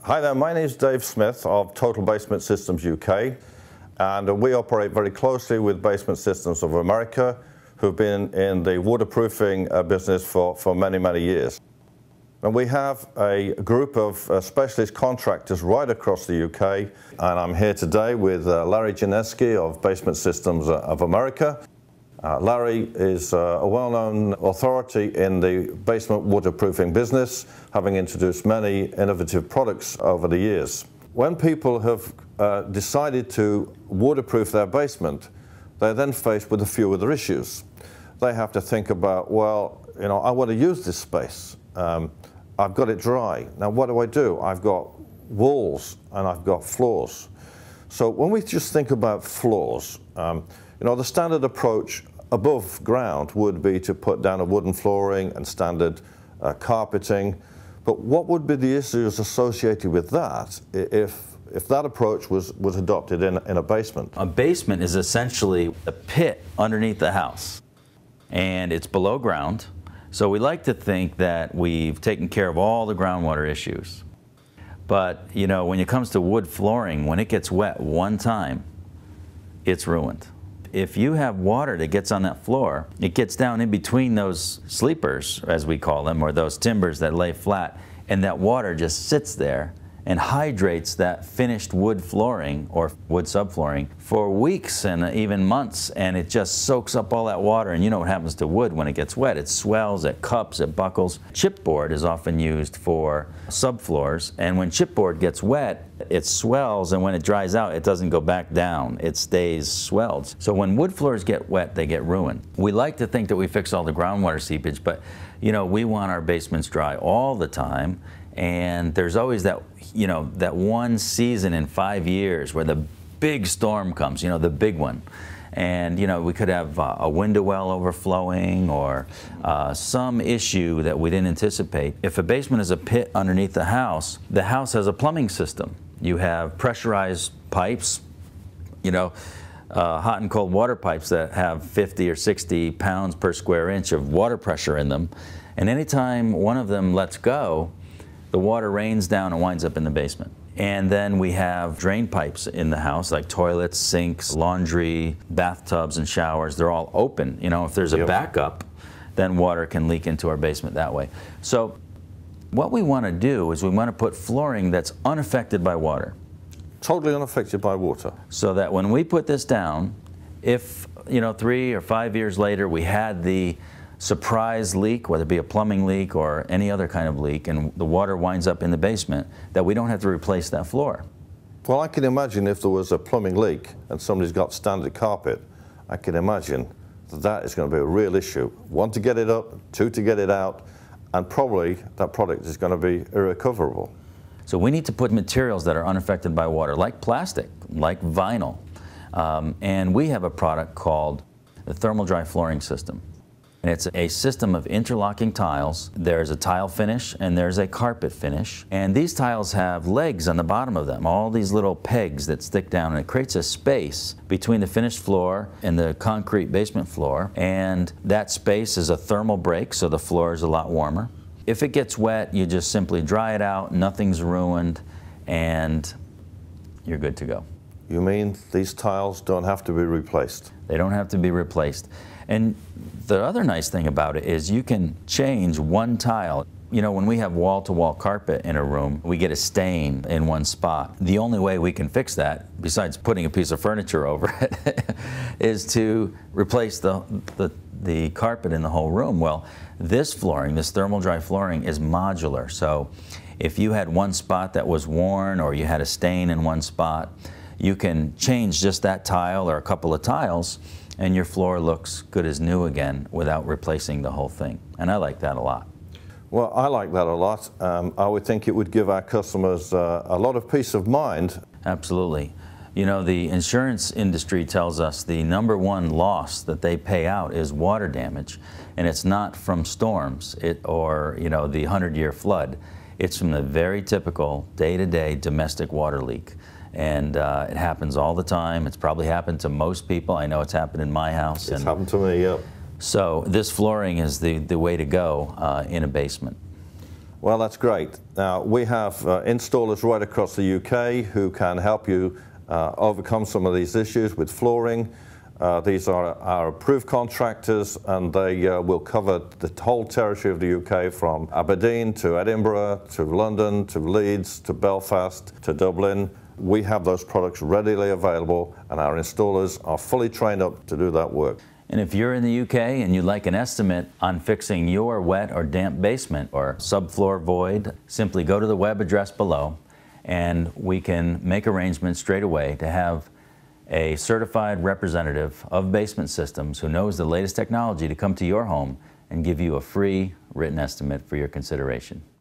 Hi there, my name is Dave Smith of Total Basement Systems UK, and we operate very closely with Basement Systems of America, who've been in the waterproofing business for many, many years. And we have a group of specialist contractors right across the UK, and I'm here today with Larry Janeski of Basement Systems of America. Larry is a well-known authority in the basement waterproofing business, having introduced many innovative products over the years. When people have decided to waterproof their basement, they're then faced with a few other issues. They have to think about, well, you know, I want to use this space. I've got it dry. Now what do? I've got walls and I've got floors. So when we just think about floors, you know, the standard approach above ground would be to put down a wooden flooring and standard carpeting. But what would be the issues associated with that if that approach was adopted in a basement? A basement is essentially a pit underneath the house, and it's below ground. So we like to think that we've taken care of all the groundwater issues. But, you know, when it comes to wood flooring, when it gets wet one time, it's ruined. If you have water that gets on that floor, it gets down in between those sleepers, as we call them, or those timbers that lay flat, and that water just sits there and hydrates that finished wood flooring or wood subflooring for weeks and even months, and it just soaks up all that water. And you know what happens to wood when it gets wet. It swells, it cups, it buckles. Chipboard is often used for subfloors, and when chipboard gets wet, it swells, and when it dries out, it doesn't go back down. It stays swelled. So when wood floors get wet, they get ruined. We like to think that we fix all the groundwater seepage, but you know, we want our basements dry all the time. And there's always that, you know, that one season in 5 years where the big storm comes, you know, the big one. And, you know, we could have a window well overflowing or some issue that we didn't anticipate. If a basement is a pit underneath the house has a plumbing system. You have pressurized pipes, you know, hot and cold water pipes that have 50 or 60 pounds per square inch of water pressure in them. And anytime one of them lets go, the water rains down and winds up in the basement. And then we have drain pipes in the house, like toilets, sinks, laundry, bathtubs, and showers. They're all open. You know, if there's a backup, then water can leak into our basement that way. So what we want to do is we want to put flooring that's unaffected by water. Totally unaffected by water. So that when we put this down, if, you know, 3 or 5 years later we had the surprise leak, whether it be a plumbing leak or any other kind of leak, and the water winds up in the basement, that we don't have to replace that floor. Well, I can imagine if there was a plumbing leak and somebody's got standard carpet, I can imagine that is going to be a real issue. 1, to get it up, 2, to get it out, and probably that product is going to be irrecoverable. So we need to put materials that are unaffected by water, like plastic, like vinyl. And we have a product called the Thermal Dry Flooring System. And it's a system of interlocking tiles. There's a tile finish and there's a carpet finish. And these tiles have legs on the bottom of them, all these little pegs that stick down, and it creates a space between the finished floor and the concrete basement floor. And that space is a thermal break, so the floor is a lot warmer. If it gets wet, you just simply dry it out, nothing's ruined, and you're good to go. You mean these tiles don't have to be replaced? They don't have to be replaced. And the other nice thing about it is you can change one tile. You know, when we have wall-to-wall carpet in a room, we get a stain in one spot. The only way we can fix that, besides putting a piece of furniture over it, is to replace the carpet in the whole room. Well, this flooring, this thermal dry flooring, is modular. So if you had one spot that was worn or you had a stain in one spot, you can change just that tile or a couple of tiles, and your floor looks good as new again without replacing the whole thing. And I like that a lot. Well, I like that a lot. I would think it would give our customers a lot of peace of mind. Absolutely. You know, the insurance industry tells us the #1 loss that they pay out is water damage, and it's not from storms or, you know, the 100-year flood. It's from the very typical day-to-day domestic water leak. And it happens all the time. It's probably happened to most people. I know it's happened in my house. It's happened to me, yeah. So this flooring is the way to go in a basement. Well, that's great. Now, we have installers right across the UK who can help you overcome some of these issues with flooring. These are our approved contractors, and they will cover the whole territory of the UK, from Aberdeen to Edinburgh to London to Leeds to Belfast to Dublin. We have those products readily available, and our installers are fully trained up to do that work. And if you're in the UK and you'd like an estimate on fixing your wet or damp basement or subfloor void, simply go to the web address below and we can make arrangements straight away to have a certified representative of Basement Systems who knows the latest technology to come to your home and give you a free written estimate for your consideration.